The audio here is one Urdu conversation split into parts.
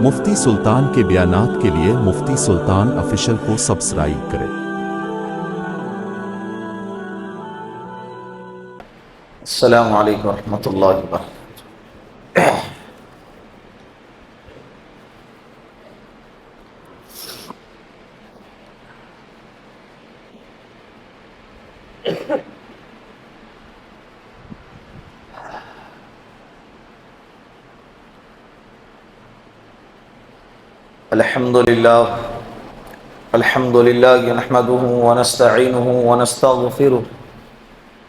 مفتی سلطان کے بیانات کے لیے مفتی سلطان آفیشل کو سبسکرائب کریں۔ السلام علیکم ورحمۃ اللہ وبرکاتہ۔ الحمد للہ نحمده ونستعینه ونستغفره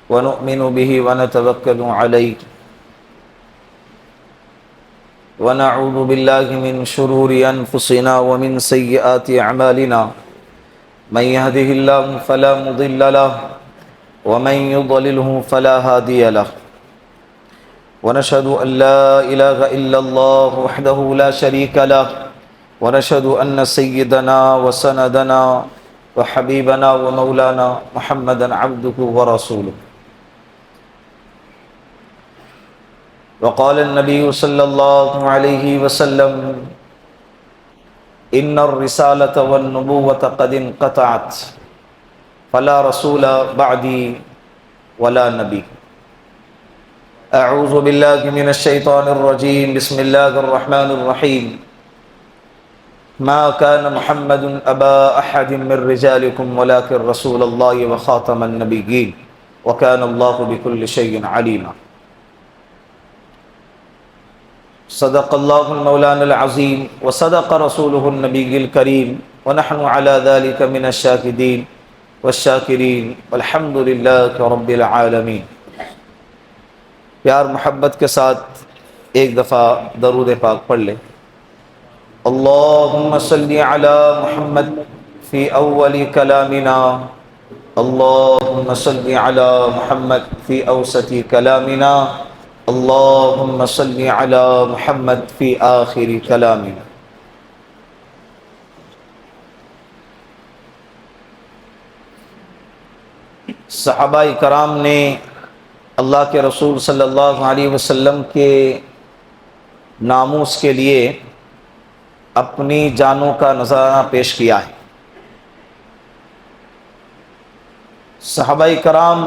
ونؤمن به ونتوکل علیہ ونعوذ باللہ من شرور انفسنا ومن سیئات اعمالنا من يهده الله فلا مضل له ومن يضلله فلا هادي له ونشهد ان لا اله الا الله وحده لا شريك له ونشهد ان سيدنا وسندنا وحبيبنا ومولانا محمدا عبده ورسوله وقال النبي صلى الله عليه وسلم ان الرسالة والنبوة قد انقطعت فلا رسول بعدي ولا نبي اعوذ بالله من الشيطان الرجيم بسم الله الرحمن الرحيم ما كان محمد ابا احد من رجالكم ولكن رسول الله وخاتم النبيين وكان الله بكل شيء عليما صدق الله المولانا العظيم وصدق رسوله النبي الكريم ونحن على ذلك من الشاهدين والشاكرين والحمد لله رب العالمين۔ پیار محبت کے ساتھ ایک دفعہ درود پاک پڑھ لیں۔ اللهم صل على محمد في اول كلامنا، اللهم صل على محمد في اوسط كلامنا، اللهم صل على محمد في آخر كلامنا۔ صحابہ کرام نے اللہ کے رسول صلی اللہ علیہ وسلم کے ناموس کے لیے اپنی جانوں کا نذرانہ پیش کیا ہے۔ صحابہ کرام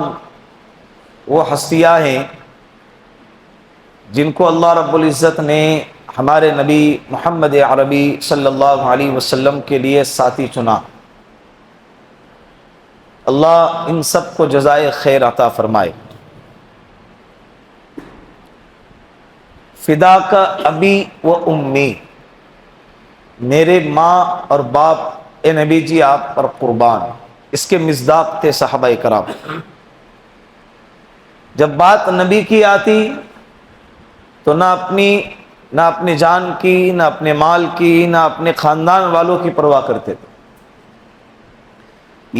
وہ ہستیاں ہیں جن کو اللہ رب العزت نے ہمارے نبی محمد عربی صلی اللہ علیہ وسلم کے لیے ساتھی چنا۔ اللہ ان سب کو جزائے خیر عطا فرمائے۔ فداک ابی و امی، میرے ماں اور باپ اے نبی جی آپ پر قربان، اس کے مصداق تھے صحابہ کرام۔ جب بات نبی کی آتی تو نہ اپنی جان کی، نہ اپنے مال کی، نہ اپنے خاندان والوں کی پرواہ کرتے تھے۔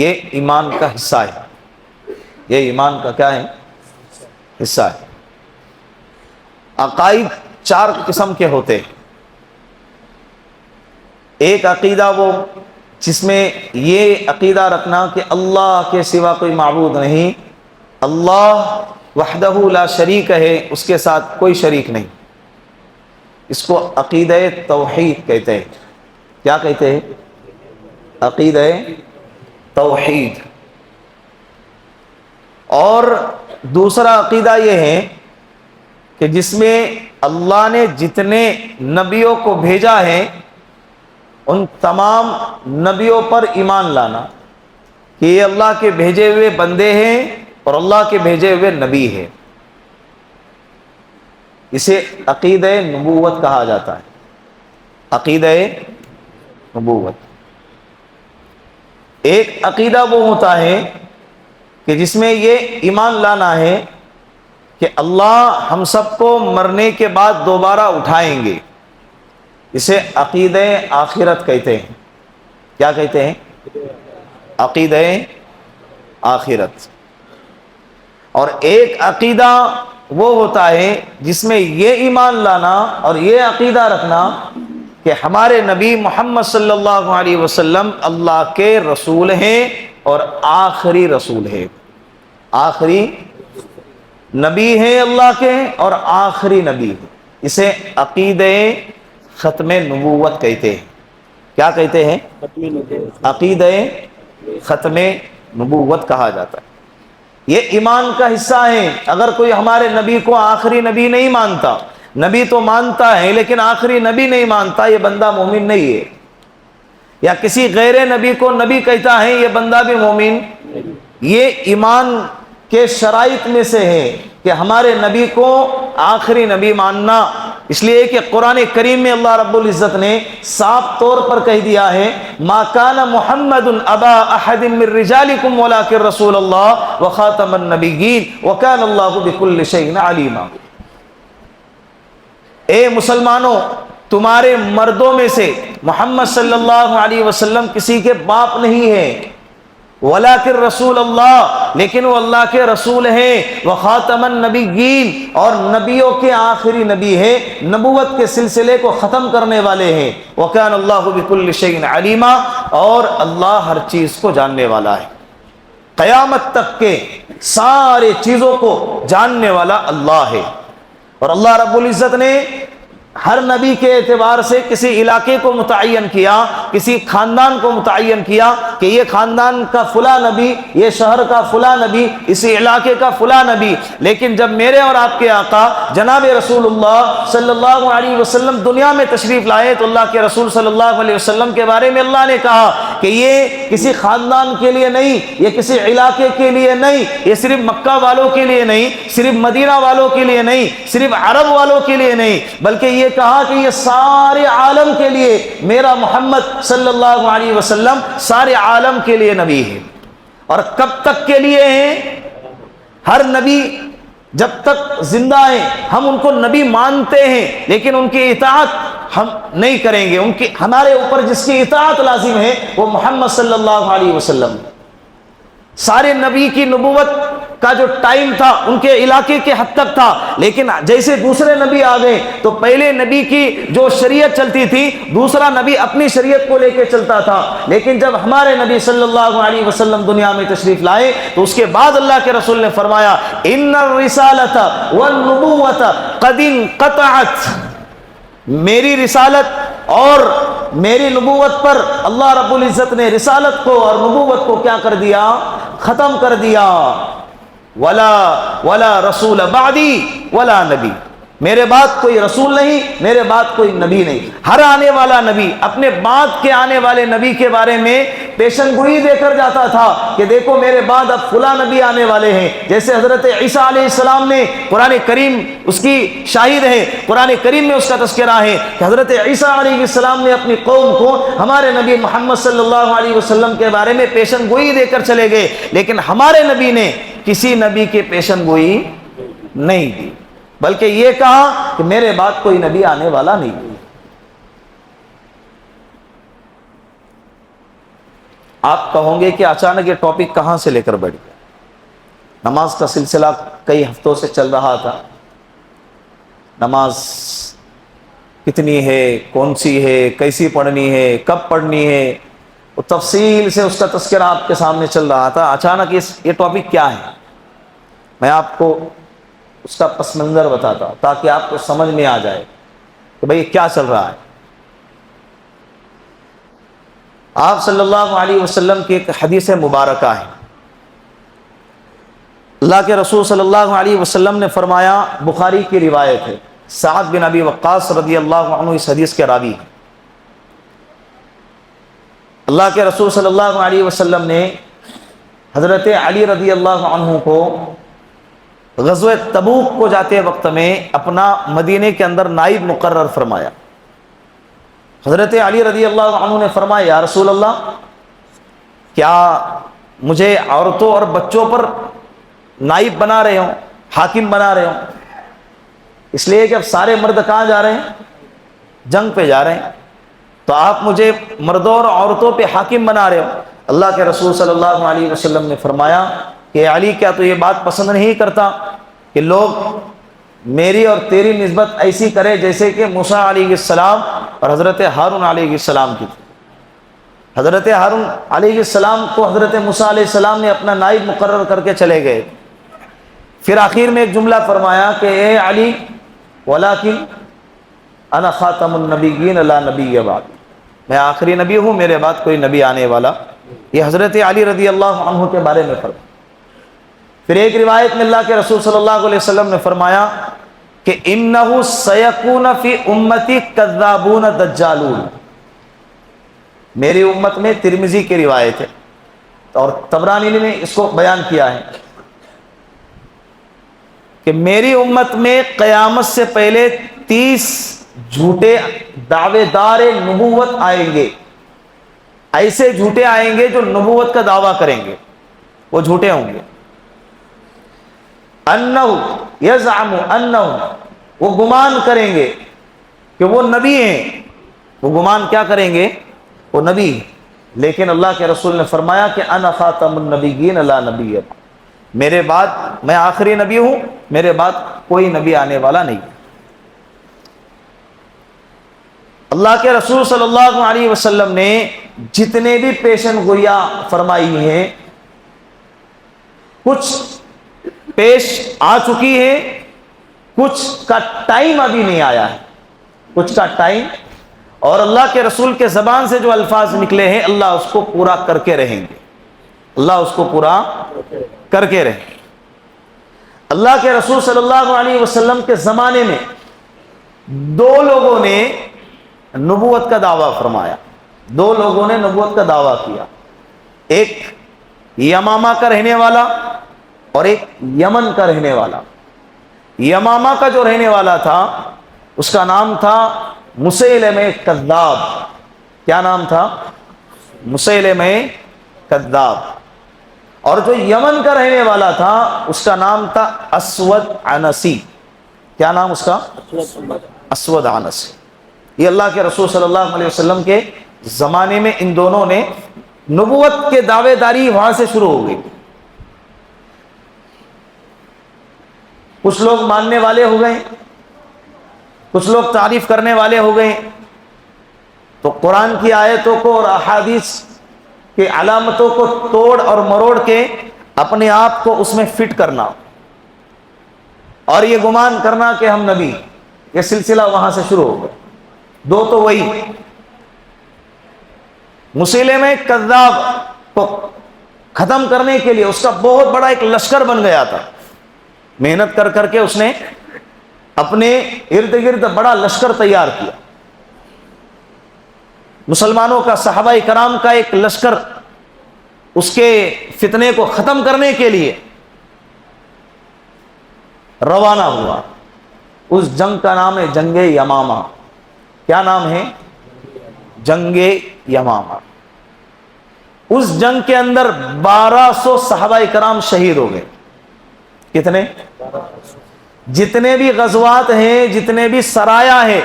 یہ ایمان کا حصہ ہے، یہ ایمان کا کیا ہے؟ حصہ ہے۔ عقائد چار قسم کے ہوتے ہیں۔ ایک عقیدہ وہ جس میں یہ عقیدہ رکھنا کہ اللہ کے سوا کوئی معبود نہیں، اللہ وحدہ لا شریک ہے، اس کے ساتھ کوئی شریک نہیں، اس کو عقیدہ توحید کہتے ہیں۔ کیا کہتے ہیں؟ عقیدہ توحید۔ اور دوسرا عقیدہ یہ ہے کہ جس میں اللہ نے جتنے نبیوں کو بھیجا ہے ان تمام نبیوں پر ایمان لانا کہ یہ اللہ کے بھیجے ہوئے بندے ہیں اور اللہ کے بھیجے ہوئے نبی ہیں۔ اسے عقیدہ نبوت کہا جاتا ہے، عقیدہ نبوت۔ ایک عقیدہ وہ ہوتا ہے کہ جس میں یہ ایمان لانا ہے کہ اللہ ہم سب کو مرنے کے بعد دوبارہ اٹھائیں گے، اسے عقیدہ آخرت کہتے ہیں۔ کیا کہتے ہیں؟ عقیدہ آخرت۔ اور ایک عقیدہ وہ ہوتا ہے جس میں یہ ایمان لانا اور یہ عقیدہ رکھنا کہ ہمارے نبی محمد صلی اللہ علیہ وسلم اللہ کے رسول ہیں اور آخری رسول ہیں، آخری نبی ہیں اللہ کے اور آخری نبی ہیں۔ اسے عقیدہ ختم نبوت کہتے ہیں۔ کیا کہتے ہیں؟ عقیدہ ختم نبوت کہا جاتا ہے۔ یہ ایمان کا حصہ ہے۔ اگر کوئی ہمارے نبی کو آخری نبی نہیں مانتا، نبی تو مانتا ہے لیکن آخری نبی نہیں مانتا، یہ بندہ مومن نہیں ہے۔ یا کسی غیر نبی کو نبی کہتا ہے، یہ بندہ بھی مومن۔ یہ ایمان کے شرائط میں سے ہے کہ ہمارے نبی کو آخری نبی ماننا۔ اس لیے کہ قرآن کریم میں اللہ رب العزت نے صاف طور پر کہہ دیا ہے، ما کان محمد ابا احد من رجالکم ولکن رسول اللہ وخاتم النبیین وکان اللہ بکل شیء علیما۔ اے مسلمانوں، تمہارے مردوں میں سے محمد صلی اللہ علیہ وسلم کسی کے باپ نہیں ہے، ولیکن رسول اللہ، لیکن وہ اللہ کے رسول ہیں، وخاتم النبیین، اور نبیوں کے آخری نبی ہے، نبوت کے سلسلے کو ختم کرنے والے ہیں، وکان اللہ بکل شیء علیما، اور اللہ ہر چیز کو جاننے والا ہے۔ قیامت تک کے سارے چیزوں کو جاننے والا اللہ ہے۔ اور اللہ رب العزت نے ہر نبی کے اعتبار سے کسی علاقے کو متعین کیا، کسی خاندان کو متعین کیا کہ یہ خاندان کا فلاں نبی، یہ شہر کا فلاں نبی، اسی علاقے کا فلاں نبی۔ لیکن جب میرے اور آپ کے آقا جناب رسول اللہ صلی اللہ علیہ وسلم دنیا میں تشریف لائے تو اللہ کے رسول صلی اللہ علیہ وسلم کے بارے میں اللہ نے کہا کہ یہ کسی خاندان کے لیے نہیں، یہ کسی علاقے کے لیے نہیں، یہ صرف مکہ والوں کے لیے نہیں، صرف مدینہ والوں کے لیے نہیں، صرف عرب والوں کے لیے نہیں، بلکہ یہ کہا کہ یہ سارے عالم کے لیے، میرا محمد صلی اللہ علیہ وسلم سارے عالم کے لیے نبی ہے۔ اور کب تک کے لیے ہیں؟ ہر نبی جب تک زندہ ہیں ہم ان کو نبی مانتے ہیں، لیکن ان کی اطاعت ہم نہیں کریں گے۔ ان کی ہمارے اوپر جس کی اطاعت لازم ہے وہ محمد صلی اللہ علیہ وسلم۔ سارے نبی کی نبوت کا جو ٹائم تھا ان کے علاقے کے حد تک تھا، لیکن جیسے دوسرے نبی آ گئے تو پہلے نبی کی جو شریعت چلتی تھی، دوسرا نبی اپنی شریعت کو لے کے چلتا تھا، لیکن جب ہمارے نبی صلی اللہ علیہ وسلم دنیا میں تشریف لائے تو اس کے بعد اللہ کے رسول نے فرمایا، ان الرسالۃ والنبوۃ قد انقطعت، میری رسالت اور میری نبوت پر اللہ رب العزت نے رسالت کو اور نبوت کو کیا کر دیا؟ ختم کر دیا۔ ولا رسول بعدی ولا نبی، میرے بعد کوئی رسول نہیں، میرے بعد کوئی نبی نہیں۔ ہر آنے والا نبی اپنے بعد کے آنے والے نبی کے بارے میں پیشن گوئی دے کر جاتا تھا کہ دیکھو میرے بعد اب فلاں نبی آنے والے ہیں۔ جیسے حضرت عیسیٰ علیہ السلام نے، قرآن کریم اس کی شاہد ہے، قرآن کریم میں اس کا تذکرہ ہے کہ حضرت عیسیٰ علیہ السلام نے اپنی قوم کو ہمارے نبی محمد صلی اللہ علیہ وسلم کے بارے میں پیشن گوئی دے کر چلے گئے، لیکن ہمارے نبی نے کسی نبی کے پیشن گوئی نہیں دی، بلکہ یہ کہا کہ میرے بعد کوئی نبی آنے والا نہیں۔ آپ کہوں گے کہ اچانک یہ ٹاپک کہاں سے لے کر بیٹھ گیا؟ نماز کا سلسلہ کئی ہفتوں سے چل رہا تھا، نماز کتنی ہے، کون سی ہے، کیسی پڑھنی ہے، کب پڑھنی ہے، وہ تفصیل سے اس کا تذکرہ آپ کے سامنے چل رہا تھا۔ اچانک یہ ٹاپک کیا ہے؟ میں آپ کو اس کا پس منظر بتاتا ہوں تاکہ آپ کو سمجھ میں آ جائے کہ بھئی کیا چل رہا ہے۔ آپ صلی اللہ علیہ وسلم کی ایک حدیث مبارکہ ہے، اللہ کے رسول صلی اللہ علیہ وسلم نے فرمایا، بخاری کی روایت ہے، سعد بن ابی وقاص رضی اللہ عنہ اس حدیث کے راوی ہیں۔ اللہ کے رسول صلی اللہ علیہ وسلم نے حضرت علی رضی اللہ عنہ کو غزوہ تبوک کو جاتے وقت میں اپنا مدینے کے اندر نائب مقرر فرمایا۔ حضرت علی رضی اللہ عنہ نے فرمایا، یا رسول اللہ، کیا مجھے عورتوں اور بچوں پر نائب بنا رہے ہوں، حاکم بنا رہے ہوں؟ اس لیے کہ اب سارے مرد کہاں جا رہے ہیں؟ جنگ پہ جا رہے ہیں، تو آپ مجھے مردوں اور عورتوں پہ حاکم بنا رہے ہو؟ اللہ کے رسول صلی اللہ علیہ وسلم نے فرمایا کہ علی، کیا تو یہ بات پسند نہیں کرتا کہ لوگ میری اور تیری نسبت ایسی کرے جیسے کہ موسیٰ علیہ السلام اور حضرت ہارون علیہ السلام کی تھی؟ حضرت ہارون علیہ السلام کو حضرت موسیٰ علیہ السلام نے اپنا نائب مقرر کر کے چلے گئے۔ پھر آخر میں ایک جملہ فرمایا کہ اے علی، ولیکن انا خاتم النبیین لا نبی بعد، میں آخری نبی ہوں، میرے بعد کوئی نبی آنے والا۔ یہ حضرت علی رضی اللہ عنہ کے بارے میں فرمایا۔ پھر ایک روایت میں اللہ کے رسول صلی اللہ علیہ وسلم نے فرمایا کہ انہ سیکون فی امتی کذابون دجالون، میری امت میں، ترمذی کی روایت ہے اور طبرانی نے اس کو بیان کیا ہے کہ میری امت میں قیامت سے پہلے 30 جھوٹے دعوے دار نبوت آئیں گے، ایسے جھوٹے آئیں گے جو نبوت کا دعویٰ کریں گے، وہ جھوٹے ہوں گے۔ انہ یزعم انہ، وہ گمان کریں گے کہ وہ نبی ہیں، وہ گمان کیا کریں گے؟ وہ نبی ہیں، لیکن اللہ کے رسول نے فرمایا کہ انا خاتم النبیین لا نبی، میرے بعد میں آخری نبی ہوں، میرے بعد کوئی نبی آنے والا نہیں۔ اللہ کے رسول صلی اللہ علیہ وسلم نے جتنے بھی پیشن گوئیاں فرمائی ہیں، کچھ پیش آ چکی ہے، کچھ کا ٹائم ابھی نہیں آیا ہے، کچھ کا ٹائم، اور اللہ کے رسول کے زبان سے جو الفاظ نکلے ہیں اللہ اس کو پورا کر کے رہیں گے، اللہ اس کو پورا کر کے رہیں گے۔ اللہ کے رسول صلی اللہ علیہ وسلم کے زمانے میں 2 لوگوں نے نبوت کا دعویٰ فرمایا، 2 لوگوں نے نبوت کا دعویٰ کیا، ایک یمامہ کا رہنے والا اور ایک یمن کا رہنے والا۔ یمامہ کا جو رہنے والا تھا اس کا نام تھا مسیلمہ کذاب۔ کیا نام تھا؟ مسیلمہ کذاب۔ اور جو یمن کا رہنے والا تھا اس کا نام تھا اسود عنسی۔ کیا نام اس کا؟ اسود عنسی۔ یہ اللہ کے رسول صلی اللہ علیہ وسلم کے زمانے میں ان دونوں نے نبوت کے دعوے داری وہاں سے شروع ہو گئی۔ کچھ لوگ ماننے والے ہو گئے، کچھ لوگ تعریف کرنے والے ہو گئے، تو قرآن کی آیتوں کو اور احادیث کی علامتوں کو توڑ اور مروڑ کے اپنے آپ کو اس میں فٹ کرنا اور یہ گمان کرنا کہ ہم نبی، یہ سلسلہ وہاں سے شروع ہو گیا۔ 2 تو وہی مسیلمہ کذاب کو ختم کرنے کے لیے اس کا بہت بڑا ایک لشکر بن گیا تھا، محنت کر کر کے اس نے اپنے ارد گرد بڑا لشکر تیار کیا، مسلمانوں کا، صحابہ کرام کا ایک لشکر اس کے فتنے کو ختم کرنے کے لیے روانہ ہوا۔ اس جنگ کا نام ہے جنگ یمامہ۔ کیا نام ہے؟ جنگ یمامہ۔ اس جنگ کے اندر 1200 صحابہ کرام شہید ہو گئے۔ کتنے؟ جتنے بھی غزوات ہیں، جتنے بھی سرایا ہیں،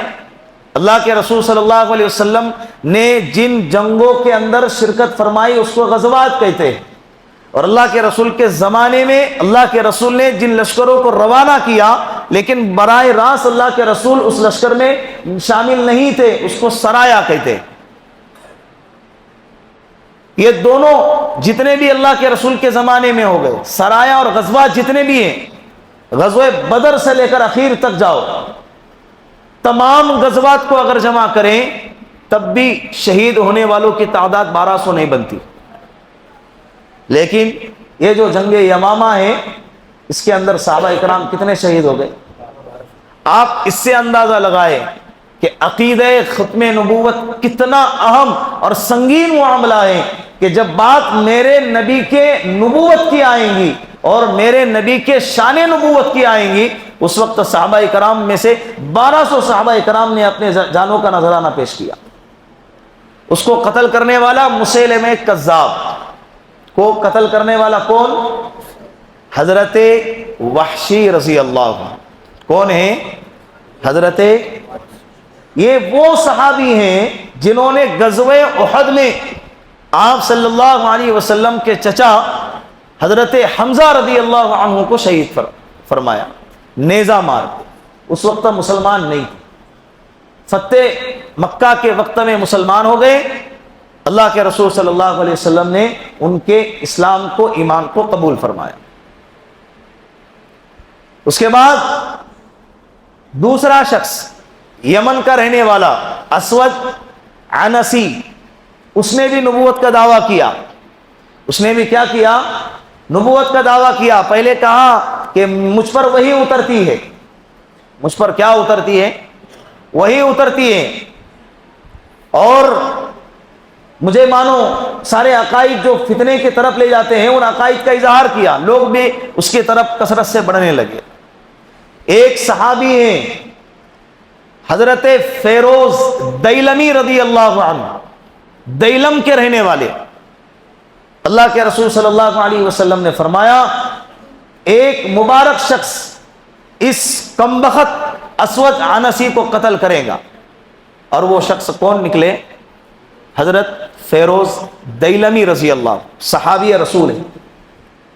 اللہ کے رسول صلی اللہ علیہ وسلم نے جن جنگوں کے اندر شرکت فرمائی اس کو غزوات کہتے ہیں، اور اللہ کے رسول کے زمانے میں اللہ کے رسول نے جن لشکروں کو روانہ کیا لیکن براہ راست اللہ کے رسول اس لشکر میں شامل نہیں تھے، اس کو سرایا کہتے ہیں۔ یہ دونوں جتنے بھی اللہ کے رسول کے زمانے میں ہو گئے، سرایا اور غزوات جتنے بھی ہیں، غزوہ بدر سے لے کر اخیر تک جاؤ، تمام غزوات کو اگر جمع کریں تب بھی شہید ہونے والوں کی تعداد 1200 نہیں بنتی۔ لیکن یہ جو جنگ یمامہ ہے اس کے اندر صحابہ اکرام کتنے شہید ہو گئے؟ آپ اس سے اندازہ لگائیں کہ عقیدہ ختم نبوت کتنا اہم اور سنگین معاملہ ہے کہ جب بات میرے نبی کے نبوت کی آئیں گی اور میرے نبی کے شان نبوت کی آئیں گی، اس وقت صحابہ کرام میں سے 1200 صحابہ کرام نے اپنے جانوں کا نذرانہ پیش کیا۔ اس کو قتل کرنے والا مسیلمہ کذاب کو قتل کرنے والا کون؟ حضرت وحشی رضی اللہ عنہ۔ کون ہے؟ حضرت، یہ وہ صحابی ہیں جنہوں نے غزوہ احد میں آپ صلی اللہ علیہ وسلم کے چچا حضرت حمزہ رضی اللہ عنہ کو شہید فرمایا، نیزہ مار کے۔ اس وقت مسلمان نہیں تھے، فتح مکہ کے وقت میں مسلمان ہو گئے۔ اللہ کے رسول صلی اللہ علیہ وسلم نے ان کے اسلام کو، ایمان کو قبول فرمایا۔ اس کے بعد دوسرا شخص یمن کا رہنے والا اسود عنسی، اس نے بھی نبوت کا دعویٰ کیا. اس نے بھی کیا کیا؟ نبوت کا دعویٰ کیا. پہلے کہا کہ مجھ پر وحی اترتی ہے. مجھ پر کیا اترتی ہے؟ وحی اترتی ہے، اور مجھے مانو. سارے عقائد جو فتنے کی طرف لے جاتے ہیں ان عقائد کا اظہار کیا. لوگ بھی اس کی طرف کثرت سے بڑھنے لگے. ایک صحابی ہیں حضرت فیروز دیلمی رضی اللہ عنہ، دیلم کے رہنے والے. اللہ کے رسول صلی اللہ علیہ وسلم نے فرمایا ایک مبارک شخص اس کمبخت اسود عنسی کو قتل کرے گا. اور وہ شخص کون نکلے؟ حضرت فیروز دیلمی رضی اللہ، صحابی رسول ہے.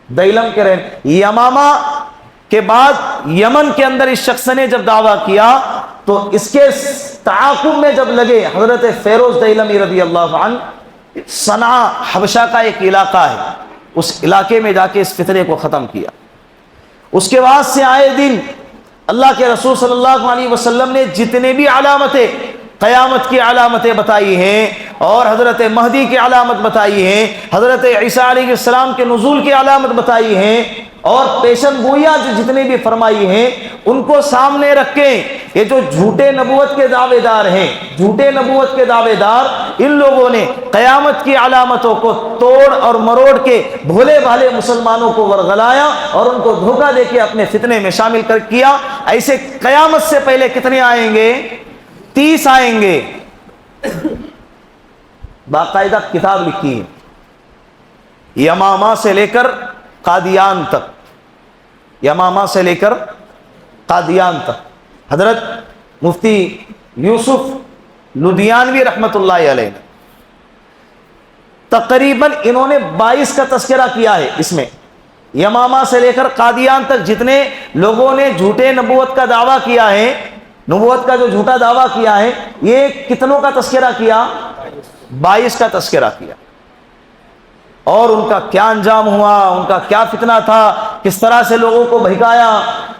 دیلم کے رہنے، یمامہ کے بعد یمن کے اندر اس شخص نے جب دعویٰ کیا تو اس کے تعاقب میں جب لگے حضرت فیروز دیلمی رضی اللہ عنہ، صنعاء حبشہ کا ایک علاقہ ہے، اس علاقے میں جا کے اس فتنے کو ختم کیا. اس کے بعد سے آئے دن اللہ کے رسول صلی اللہ علیہ وسلم نے جتنے بھی علامتیں، قیامت کی علامتیں بتائی ہیں، اور حضرت مہدی کی علامت بتائی ہیں، حضرت عیسیٰ علیہ السلام کے نزول کی علامت بتائی ہیں، اور پیشن گوئیاں جو جتنے بھی فرمائی ہیں، ان کو سامنے رکھ کے یہ جو جھوٹے نبوت کے دعوے دار ہیں، جھوٹے نبوت کے دعوے دار، ان لوگوں نے قیامت کی علامتوں کو توڑ اور مروڑ کے بھولے بھالے مسلمانوں کو ورغلایا اور ان کو دھوکہ دے کے اپنے فتنے میں شامل کر کیا. ایسے قیامت سے پہلے کتنے آئیں گے؟ 30 آئیں گے. باقاعدہ کتاب لکھی ہے یمامہ سے لے کر قادیان تک، یمامہ سے لے کر قادیان تک. حضرت مفتی یوسف لدھیانوی رحمۃ اللہ علیہ نے تقریباً انہوں نے 22 کا تذکرہ کیا ہے. اس میں یمامہ سے لے کر قادیان تک جتنے لوگوں نے جھوٹے نبوت کا دعویٰ کیا ہے، نبوت کا جو جھوٹا دعویٰ کیا ہے، یہ کتنوں کا تذکرہ کیا؟ 22 کا تذکرہ کیا. اور ان کا کیا انجام ہوا، ان کا کیا فتنہ تھا، کس طرح سے لوگوں کو بہکایا،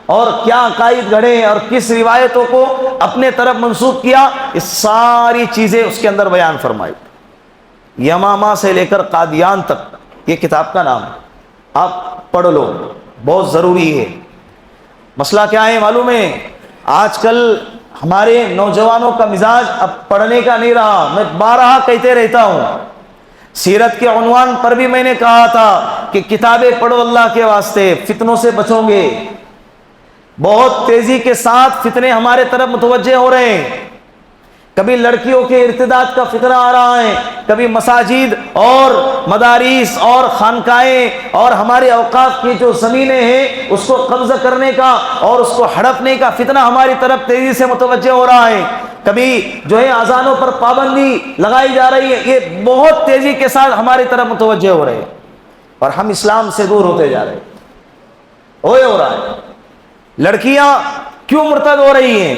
اور کیا عقائد گھڑے اور کس روایتوں کو اپنے طرف منسوخ کیا، یہ ساری چیزیں اس کے اندر بیان فرمائی. یمامہ سے لے کر قادیان تک، یہ کتاب کا نام ہے، آپ پڑھ لو، بہت ضروری ہے. مسئلہ کیا ہے معلوم ہے؟ آج کل ہمارے نوجوانوں کا مزاج اب پڑھنے کا نہیں رہا. میں بارہا کہتے رہتا ہوں، سیرت کے عنوان پر بھی میں نے کہا تھا کہ کتابیں پڑھو اللہ کے واسطے، فتنوں سے بچو گے. بہت تیزی کے ساتھ فتنے ہمارے طرف متوجہ ہو رہے ہیں. کبھی لڑکیوں کے ارتداد کا فتنہ آ رہا ہے، کبھی مساجد اور مدارس اور خانقاہیں اور ہمارے اوقاف کی جو زمینیں ہیں اس کو قبضہ کرنے کا اور اس کو ہڑپنے کا فتنہ ہماری طرف تیزی سے متوجہ ہو رہا ہے. کبھی جو ہے اذانوں پر پابندی لگائی جا رہی ہے. یہ بہت تیزی کے ساتھ ہماری طرف متوجہ ہو رہے ہیں، اور ہم اسلام سے دور ہوتے جا رہے ہیں. ہو رہا ہے. لڑکیاں کیوں مرتد ہو رہی ہیں؟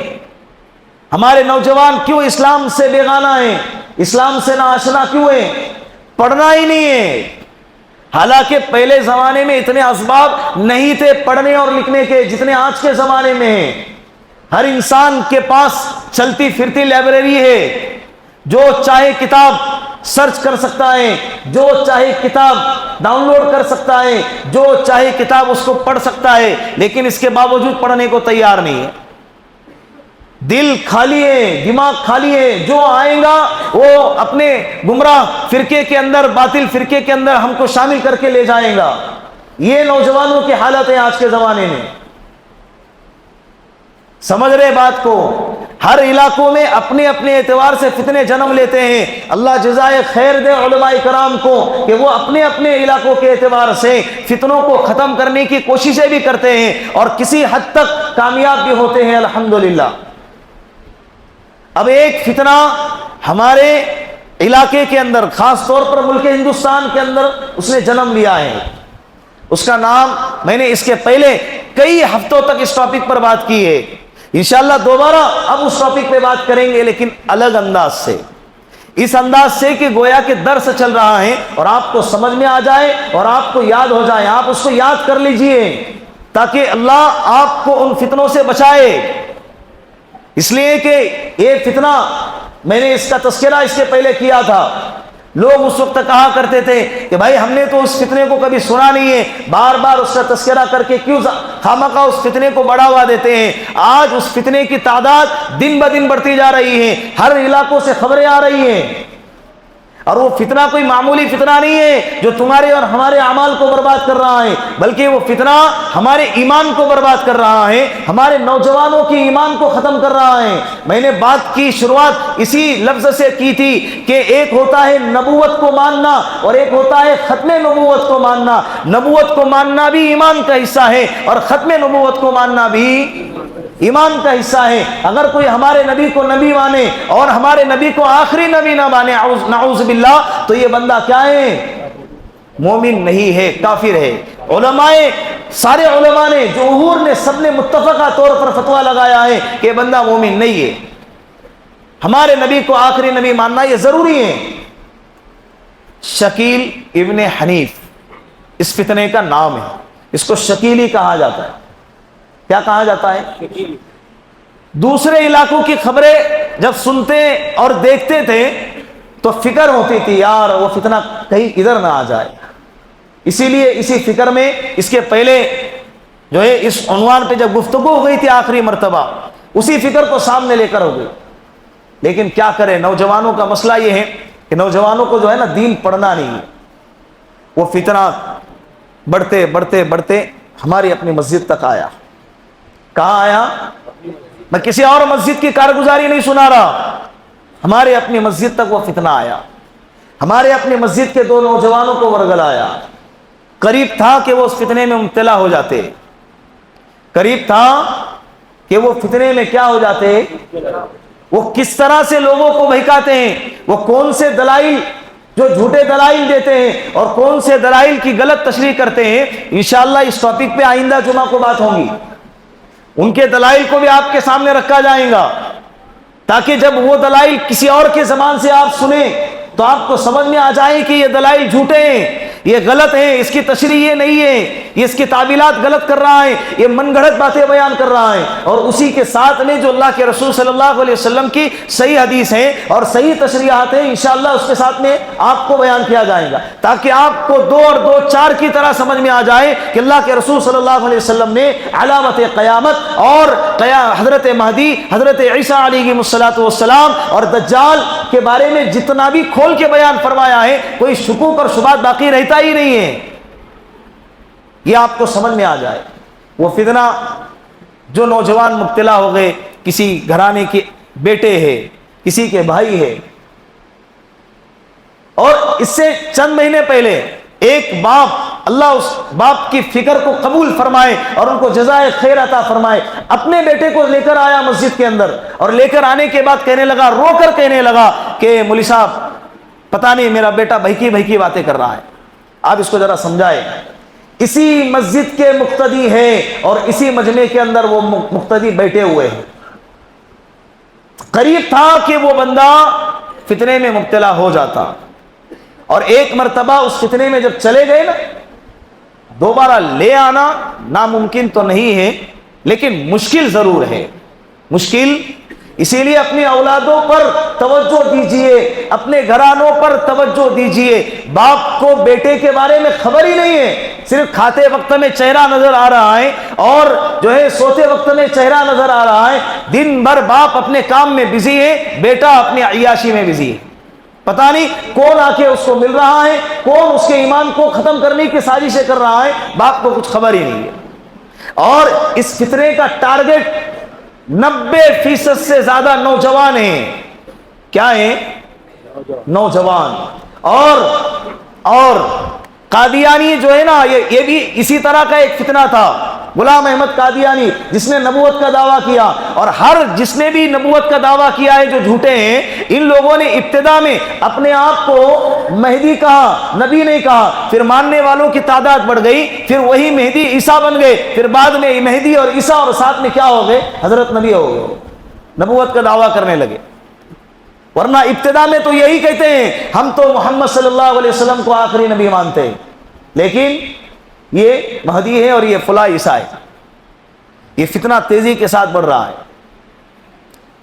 ہمارے نوجوان کیوں اسلام سے بیگانہ ہیں، اسلام سے ناآشنا کیوں ہیں؟ پڑھنا ہی نہیں ہے. حالانکہ پہلے زمانے میں اتنے اسباب نہیں تھے پڑھنے اور لکھنے کے جتنے آج کے زمانے میں ہیں. ہر انسان کے پاس چلتی پھرتی لائبریری ہے، جو چاہے کتاب سرچ کر سکتا ہے، جو چاہے کتاب ڈاؤن لوڈ کر سکتا ہے، جو چاہے کتاب اس کو پڑھ سکتا ہے، لیکن اس کے باوجود پڑھنے کو تیار نہیں ہے. دل خالی ہے، دماغ خالی ہے. جو آئے گا وہ اپنے گمراہ فرقے کے اندر، باطل فرقے کے اندر ہم کو شامل کر کے لے جائے گا. یہ نوجوانوں کی حالت ہے آج کے زمانے میں. سمجھ رہے بات کو؟ ہر علاقوں میں اپنے اپنے اعتبار سے فتنے جنم لیتے ہیں. اللہ جزائے خیر دے علماء کرام کو کہ وہ اپنے اپنے علاقوں کے اعتبار سے فتنوں کو ختم کرنے کی کوششیں بھی کرتے ہیں اور کسی حد تک کامیاب بھی ہوتے ہیں الحمدللہ. اب ایک فتنہ ہمارے علاقے کے اندر، خاص طور پر ملک ہندوستان کے اندر اس نے جنم لیا ہے. اس کا نام میں نے اس کے پہلے کئی ہفتوں تک اس ٹاپک پر بات کی ہے. انشاءاللہ دوبارہ اب اس ٹاپک پہ بات کریں گے، لیکن الگ انداز سے. اس انداز سے کہ گویا کہ درس چل رہا ہے اور آپ کو سمجھ میں آ جائے اور آپ کو یاد ہو جائے. آپ اس کو یاد کر لیجئے تاکہ اللہ آپ کو ان فتنوں سے بچائے. اس لیے کہ یہ فتنہ، میں نے اس کا تذکرہ اس سے پہلے کیا تھا، لوگ اس وقت کہا کرتے تھے کہ بھائی ہم نے تو اس فتنے کو کبھی سنا نہیں ہے، بار بار اس کا تذکرہ کر کے کیوں خامخواہ اس فتنے کو بڑھاوا دیتے ہیں۔ آج اس فتنے کی تعداد دن بدن بڑھتی جا رہی ہے، ہر علاقوں سے خبریں آ رہی ہیں، اور وہ فتنہ کوئی معمولی فتنہ نہیں ہے جو تمہارے اور ہمارے اعمال کو برباد کر رہا ہے، بلکہ وہ فتنہ ہمارے ایمان کو برباد کر رہا ہے، ہمارے نوجوانوں کی ایمان کو ختم کر رہا ہے۔ میں نے بات کی شروعات اسی لفظ سے کی تھی کہ ایک ہوتا ہے نبوت کو ماننا اور ایک ہوتا ہے ختم نبوت کو ماننا۔ نبوت کو ماننا بھی ایمان کا حصہ ہے اور ختم نبوت کو ماننا بھی ایمان کا حصہ ہے۔ اگر کوئی ہمارے نبی کو نبی مانے اور ہمارے نبی کو آخری نبی نہ مانے، نعوذ باللہ، تو یہ بندہ کیا ہے؟ مومن نہیں ہے، کافر ہے۔ علماء، سارے علماء نے، جمہور نے، سب نے متفقہ طور پر فتویٰ لگایا ہے کہ بندہ مومن نہیں ہے۔ ہمارے نبی کو آخری نبی ماننا یہ ضروری ہے۔ شکیل ابن حنیف اس فتنے کا نام ہے، اس کو شکیلی کہا جاتا ہے۔ کیا کہا جاتا ہے؟ دوسرے علاقوں کی خبریں جب سنتے اور دیکھتے تھے تو فکر ہوتی تھی یار وہ فتنہ کہیں ادھر نہ آ جائے، اسی لیے اسی فکر میں اس کے پہلے جو ہے اس عنوان پہ جب گفتگو ہو گئی تھی آخری مرتبہ، اسی فکر کو سامنے لے کر ہو گئی۔ لیکن کیا کرے، نوجوانوں کا مسئلہ یہ ہے کہ نوجوانوں کو جو ہے نا دین پڑھنا نہیں ہے۔ وہ فتنہ بڑھتے بڑھتے بڑھتے ہماری اپنی مسجد تک آیا۔ کہاں آیا؟ میں کسی اور مسجد کی کارگزاری نہیں سنا رہا، ہمارے اپنی مسجد تک وہ فتنہ آیا۔ ہمارے اپنی مسجد کے دو نوجوانوں کو ورگلایا۔ قریب تھا کہ وہ اس فتنے میں مبتلا ہو جاتے، قریب تھا کہ وہ فتنے میں کیا ہو جاتے۔ وہ کس طرح سے لوگوں کو بہکاتے ہیں، وہ کون سے دلائل، جو جھوٹے دلائل دیتے ہیں اور کون سے دلائل کی غلط تشریح کرتے ہیں، انشاءاللہ اس ٹاپک پہ آئندہ جمعہ کو بات ہوگی۔ ان کے دلائل کو بھی آپ کے سامنے رکھا جائے گا تاکہ جب وہ دلائل کسی اور کے زبان سے آپ سنیں تو آپ کو سمجھ میں آ جائے کہ یہ دلائل جھوٹے ہیں، یہ غلط ہیں، اس کی تشریح یہ نہیں ہے، یہ اس کی تعبیلات غلط کر رہا ہے، یہ من گھڑت باتیں بیان کر رہا ہے۔ اور اسی کے ساتھ میں جو اللہ کے رسول صلی اللہ علیہ وسلم کی صحیح حدیث ہیں اور صحیح تشریحات ہیں، انشاءاللہ اس کے ساتھ میں آپ کو بیان کیا جائے گا تاکہ آپ کو 2 اور 2 4 کی طرح سمجھ میں آ جائے کہ اللہ کے رسول صلی اللہ علیہ وسلم نے علامت قیامت اور حضرت مہدی، حضرت عیسیٰ علیہ السلام اور دجال کے بارے میں جتنا بھی کھول کے بیان فرمایا ہے، کوئی شکوک اور شبہات باقی رہتا ہی نہیں ہے۔ یہ آپ کو سمجھ میں آ جائے۔ وہ فتنہ جو نوجوان مبتلا ہو گئے، کسی گھرانے کے بیٹے ہے، کسی کے بھائی ہے، اور اس سے چند مہینے پہلے ایک باپ، اللہ اس باپ کی فکر کو قبول فرمائے اور ان کو جزائے خیر عطا فرمائے، اپنے بیٹے کو لے کر آیا مسجد کے اندر، اور لے کر آنے کے بعد کہنے لگا، رو کر کہنے لگا کہ مولوی صاحب پتہ نہیں میرا بیٹا بھیکی بھیکی باتیں کر رہا ہے، آپ اس کو ذرا سمجھائے۔ اسی مسجد کے مقتدی ہے اور اسی مجمع کے اندر وہ مقتدی بیٹھے ہوئے ہیں۔ قریب تھا کہ وہ بندہ فتنے میں مبتلا ہو جاتا، اور ایک مرتبہ اس فتنے میں جب چلے گئے نا، دوبارہ لے آنا ناممکن تو نہیں ہے لیکن مشکل ضرور ہے، مشکل۔ اسی لیے اپنی اولادوں پر توجہ دیجئے، اپنے گھرانوں پر توجہ دیجئے۔ باپ کو بیٹے کے بارے میں خبر ہی نہیں ہے، صرف کھاتے وقت میں چہرہ نظر آ رہا ہے اور جو ہے سوتے وقت میں چہرہ نظر آ رہا ہے۔ دن بھر باپ اپنے کام میں بزی ہے، بیٹا اپنی عیاشی میں بزی ہے۔ پتہ نہیں کون آ کے اس کو مل رہا ہے، کون اس کے ایمان کو ختم کرنے کی سازشیں کر رہا ہے، باپ کو کچھ خبر ہی نہیں ہے۔ اور اس فتنے کا ٹارگٹ 90% سے زیادہ نوجوان ہیں۔ کیا ہیں؟ نوجوان۔ اور قادیانی جو ہے نا، یہ بھی اسی طرح کا ایک فتنہ تھا، غلام احمد قادیانی، جس نے نبوت کا دعویٰ کیا، اور ہر جس نے بھی نبوت کا دعویٰ کیا ہے جو جھوٹے ہیں، ان لوگوں نے ابتدا میں اپنے آپ کو مہدی کہا، نبی نہیں کہا، پھر ماننے والوں کی تعداد بڑھ گئی، پھر وہی مہدی عیسیٰ بن گئے، پھر بعد میں مہدی اور عیسیٰ اور ساتھ میں کیا ہو گئے؟ حضرت نبی ہو گئے، نبوت کا دعویٰ کرنے لگے۔ ورنہ ابتدا میں تو یہی کہتے ہیں ہم تو محمد صلی اللہ علیہ وسلم کو آخری نبی مانتے ہیں، لیکن یہ مہدی ہے اور یہ فلاں عیسیٰ ہے۔ یہ فتنہ تیزی کے ساتھ بڑھ رہا ہے۔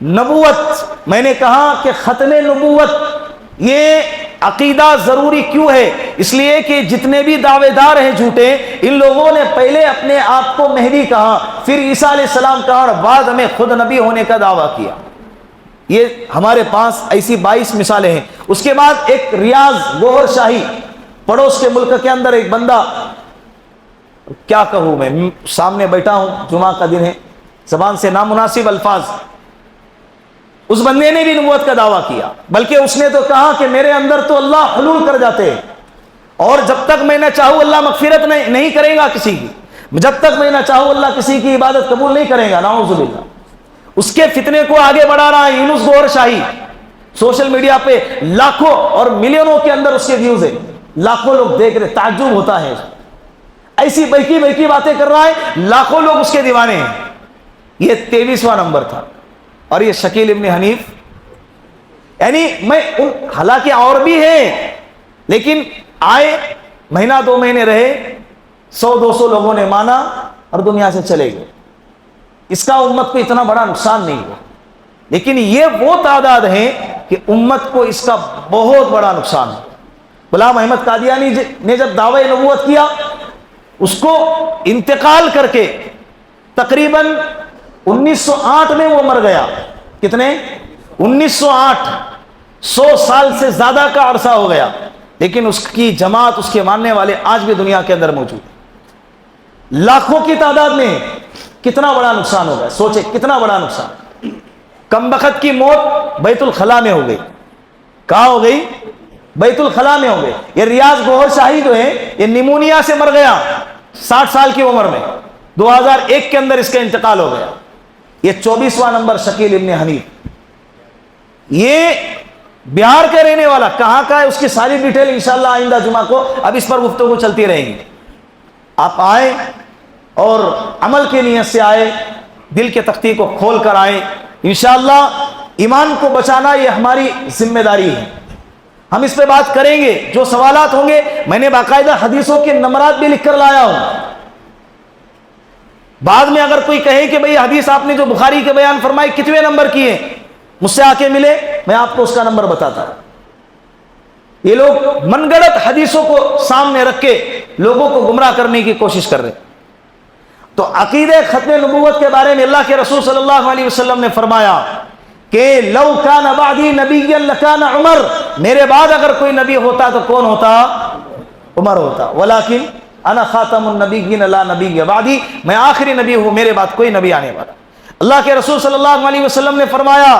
نبوت، میں نے کہا کہ ختم نبوت یہ عقیدہ ضروری کیوں ہے؟ اس لیے کہ جتنے بھی دعوے دار ہیں جھوٹے، ان لوگوں نے پہلے اپنے آپ کو مہدی کہا، پھر عیسیٰ علیہ السلام کہا، اور بعد میں خود نبی ہونے کا دعویٰ کیا۔ یہ ہمارے پاس ایسی 22 مثالیں ہیں۔ اس کے بعد ایک ریاض گوہر شاہی، پڑوس کے ملک کے اندر ایک بندہ، کیا کہوں میں، سامنے بیٹھا ہوں، جمعہ کا دن ہے، زبان سے نامناسب الفاظ، اس بندے نے بھی نبوت کا دعویٰ کیا، بلکہ اس نے تو کہا کہ میرے اندر تو اللہ حلول کر جاتے ہیں، اور جب تک میں نہ چاہوں اللہ مغفرت نہیں کرے گا کسی کی، جب تک میں نہ چاہوں اللہ کسی کی عبادت قبول نہیں کرے گا، نعوذ باللہ۔ اس کے فتنے کو آگے بڑھا رہا ہے یونس گوہر شاہی، سوشل میڈیا پہ لاکھوں اور ملینوں کے اندر اس کے ویوز ہیں، لاکھوں لوگ دیکھ رہے، تعجب ہوتا ہے، ایسی بہکی بہکی باتیں کر رہا ہے، لاکھوں لوگ اس کے دیوانے ہیں۔ یہ 23واں نمبر تھا، اور یہ شکیل ابن حنیف، یعنی حالانکہ اور بھی ہیں، لیکن آئے مہینہ 2 مہینے رہے، 100-200 لوگوں نے مانا اور دنیا سے چلے گئے۔ اس کا امت کو اتنا بڑا نقصان نہیں ہوا، لیکن یہ وہ تعداد ہے کہ امت کو اس کا بہت بڑا نقصان ہے۔ غلام احمد قادیانی نے جب دعوی نبوت کیا، اس کو انتقال کر کے تقریباً 1908 میں وہ مر گیا۔ کتنے؟ 1908، 100 سال سے زیادہ کا عرصہ ہو گیا، لیکن اس کی جماعت، اس کے ماننے والے آج بھی دنیا کے اندر موجود ہیں، لاکھوں کی تعداد میں۔ کتنا بڑا نقصان ہو گیا، سوچے کتنا بڑا نقصان۔ کم بخت کی موت بیت الخلا میں ہو گئی۔ کہاں ہو گئی؟ بیت الخلا میں ہو گئی۔ یہ ریاض گوہر شاہی جو ہے، یہ نیمونیا سے مر گیا 60 سال کی عمر میں، 2001 کے اندر اس کا انتقال ہو گیا۔ یہ 24واں نمبر شکیل ابن حنیف، یہ بہار کا رہنے والا، کہاں کا ہے اس کی ساری ڈیٹیل انشاءاللہ آئندہ جمعہ کو اب اس پر گفتگو چلتی رہیں گی۔ آپ آئے اور عمل کی نیت سے آئے، دل کے تختی کو کھول کر آئے، انشاءاللہ ایمان کو بچانا یہ ہماری ذمہ داری ہے۔ ہم اس پہ بات کریں گے، جو سوالات ہوں گے میں نے باقاعدہ حدیثوں کے نمبرات بھی لکھ کر لایا ہوں۔ بعد میں اگر کوئی کہے کہ بھئی حدیث آپ نے جو بخاری کے بیان فرمائی کتنے نمبر کی ہے، مجھ سے آ کے ملے، میں آپ کو اس کا نمبر بتاتا ہوں۔ یہ لوگ من گڑت حدیثوں کو سامنے رکھ کے لوگوں کو گمراہ کرنے کی کوشش کر رہے۔ تو عقیدہ ختم نبوت کے بارے میں اللہ کے رسول صلی اللہ علیہ وسلم نے فرمایا کہ لو کان بعدی نبی لکان عمر، میرے بعد اگر کوئی نبی ہوتا تو کون ہوتا؟ عمر ہوتا۔ ولیکن انا خاتم النبیین لا نبی بعدی، میں آخری نبی ہوں، میرے بعد کوئی نبی آنے والا۔ اللہ کے رسول صلی اللہ علیہ وسلم نے فرمایا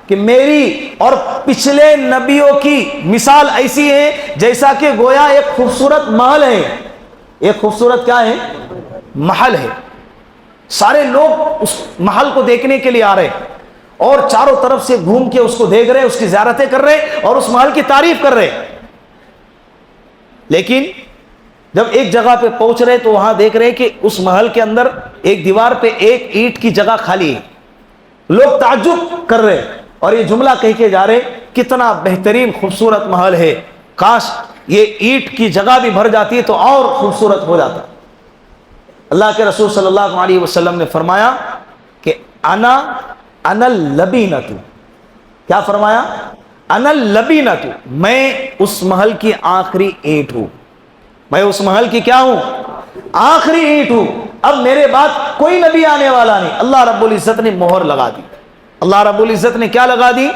کہ میری اور پچھلے نبیوں کی مثال ایسی ہے جیسا کہ گویا ایک خوبصورت محل ہے۔ ایک خوبصورت کیا ہے؟ محل ہے۔ سارے لوگ اس محل کو دیکھنے کے لیے آ رہے اور چاروں طرف سے گھوم کے اس کو دیکھ رہے، اس کی زیارتیں کر رہے اور اس محل کی تعریف کر رہے، لیکن جب ایک جگہ پہ پہنچ رہے تو وہاں دیکھ رہے کہ اس محل کے اندر ایک دیوار پہ ایک اینٹ کی جگہ خالی ہے۔ لوگ تعجب کر رہے اور یہ جملہ کہہ کے جا رہے کتنا بہترین خوبصورت محل ہے، کاش یہ اینٹ کی جگہ بھی بھر جاتی تو اور خوبصورت ہو جاتا۔ اللہ کے رسول صلی اللہ علیہ وسلم نے فرمایا کہ انا اللبینۃ، کیا فرمایا؟ انا اللبینۃ، میں اس محل کی آخری اینٹ ہوں، میں اس محل کی کیا ہوں؟ آخری اینٹ ہوں۔ اب میرے بعد کوئی نبی آنے والا نہیں۔ اللہ رب العزت نے مہر لگا دی۔ اللہ رب العزت نے کیا لگا دی؟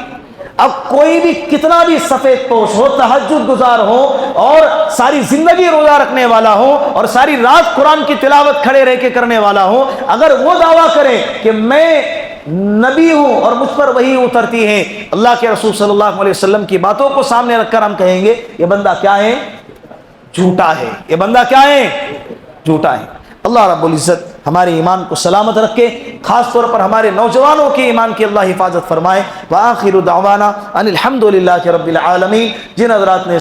اب کوئی بھی کتنا بھی سفید پوش ہو، تہجد گزار ہو اور ساری زندگی روزہ رکھنے والا ہو اور ساری رات قرآن کی تلاوت کھڑے رہ کے کرنے والا ہو، اگر وہ دعویٰ کرے کہ میں نبی ہوں اور مجھ پر وحی اترتی ہے، اللہ کے رسول صلی اللہ علیہ وسلم کی باتوں کو سامنے رکھ کر ہم کہیں گے یہ بندہ کیا ہے؟ جھوٹا ہے۔ یہ بندہ کیا ہے؟ جھوٹا ہے۔ اللہ رب العزت ہمارے ایمان کو سلامت رکھے، خاص طور پر ہمارے نوجوانوں کے ایمان کی اللہ حفاظت فرمائے۔ وآخر دعوانا ان الحمد للہ رب العالمین۔ جن حضرات نے